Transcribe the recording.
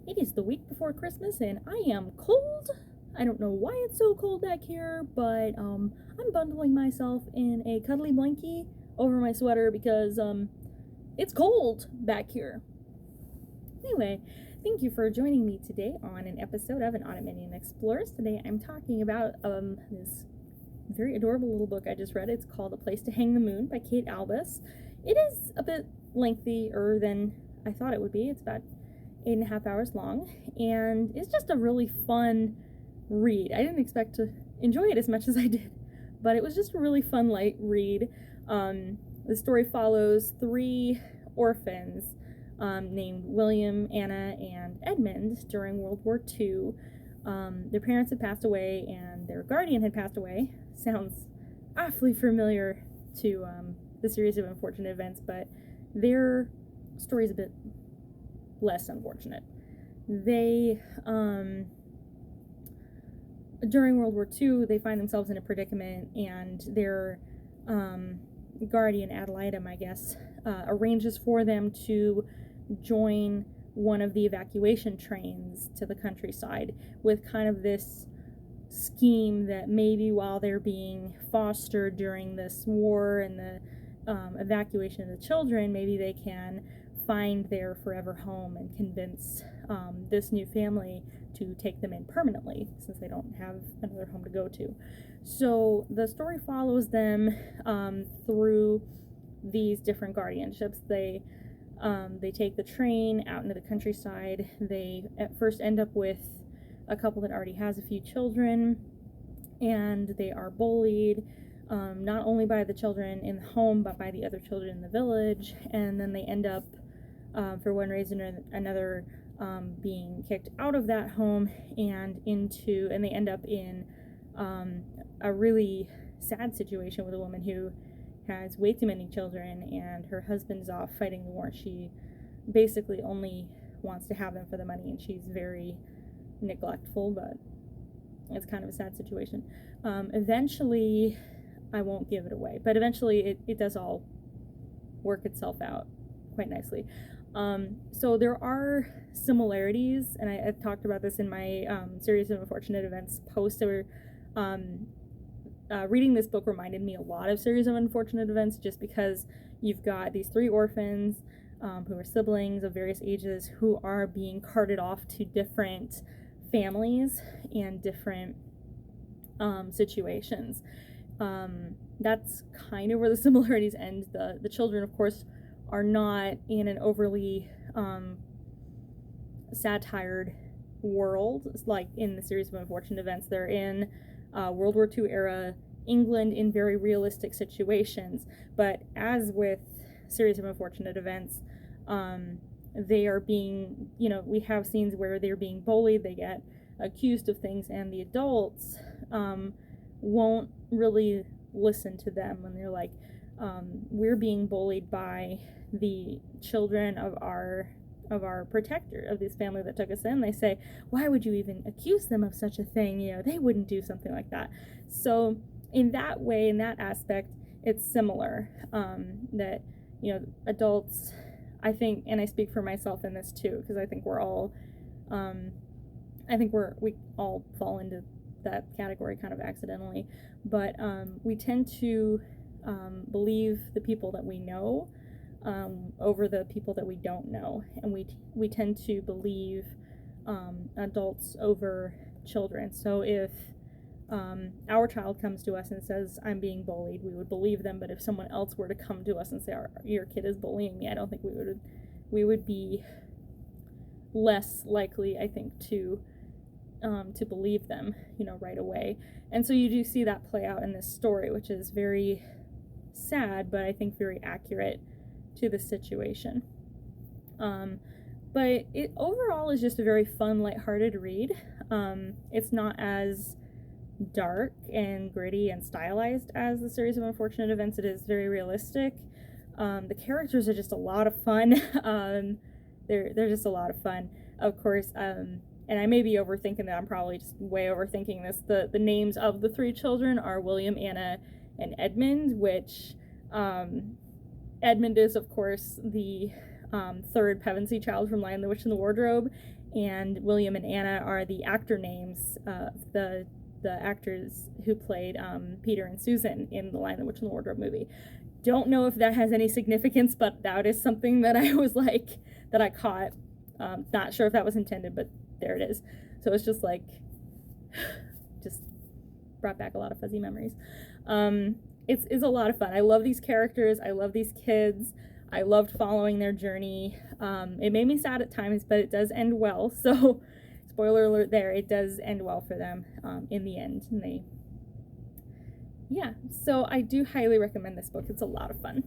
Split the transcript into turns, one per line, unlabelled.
It is the week before Christmas and I am cold. I don't know why it's so cold back here, but I'm bundling myself in a cuddly blankie over my sweater because it's cold back here. Anyway, thank you for joining me today on an episode of An Autumn Explores. Today I'm talking about this very adorable little book I just read. It's called A Place to Hang the Moon by Kate Albus. It is a bit lengthier than I thought it would be. It's about 8.5 hours long, and it's just a really fun read. I didn't expect to enjoy it as much as I did, but it was just a really fun, light read. The story follows three orphans named William, Anna, and Edmund during World War II. Their parents had passed away, and their guardian had passed away. Sounds awfully familiar to the series of unfortunate events, but their story's a bit less unfortunate. They, during World War II, they find themselves in a predicament, and their guardian, ad litem, I guess, arranges for them to join one of the evacuation trains to the countryside with kind of this scheme that maybe while they're being fostered during this war and the evacuation of the children, maybe they can find their forever home and convince this new family to take them in permanently, since they don't have another home to go to. So the story follows them through these different guardianships. They take the train out into the countryside. They at first end up with a couple that already has a few children, and they are bullied, not only by the children in the home, but by the other children in the village. And then they end up, for one reason or another, being kicked out of that home and they end up in a really sad situation with a woman who has way too many children, and her husband's off fighting the war. She basically only wants to have them for the money, and she's very neglectful, but it's kind of a sad situation. Eventually, I won't give it away, but eventually it does all work itself out quite nicely. So there are similarities, and I've talked about this in my series of unfortunate events post. Reading this book reminded me a lot of series of unfortunate events, just because you've got these three orphans who are siblings of various ages who are being carted off to different families and different situations. That's kind of where the similarities end. The children, of course, are not in an overly satired world like in the series of unfortunate events. They're in World War II era England in very realistic situations, but as with series of unfortunate events, they are being, we have scenes where they're being bullied, they get accused of things, and the adults won't really listen to them when they're like, we're being bullied by the children of our protector, of this family that took us in. They say, why would you even accuse them of such a thing? They wouldn't do something like that. So in that way, in that aspect, it's similar, that, adults, I think, and I speak for myself in this too, because I think we're all, we all fall into that category kind of accidentally, but we tend to believe the people that we know over the people that we don't know, and we tend to believe adults over children. So if our child comes to us and says, I'm being bullied, we would believe them. But if someone else were to come to us and say, your kid is bullying me, I don't think we would be less likely, I think, to believe them, right away. And so you do see that play out in this story, which is very sad, but I think very accurate to the situation. But it overall is just a very fun, lighthearted read. It's not as dark and gritty and stylized as the series of unfortunate events. It is very realistic. The characters are just a lot of fun. They're just a lot of fun. Of course, and I may be overthinking that. I'm probably just way overthinking this. The names of the three children are William, Anna, and Edmund, which Edmund is, of course, the third Pevensey child from Lion, the Witch, and the Wardrobe, and William and Anna are the actor names of the actors who played Peter and Susan in the Lion, the Witch, and the Wardrobe movie. Don't know if that has any significance, but that is something that I was like, that I caught. Not sure if that was intended, but there it is. So it's just like, just brought back a lot of fuzzy memories. It's a lot of fun. I love these characters. I love these kids. I loved following their journey. It made me sad at times, but it does end well. So, spoiler alert there, it does end well for them in the end. And so I do highly recommend this book. It's a lot of fun.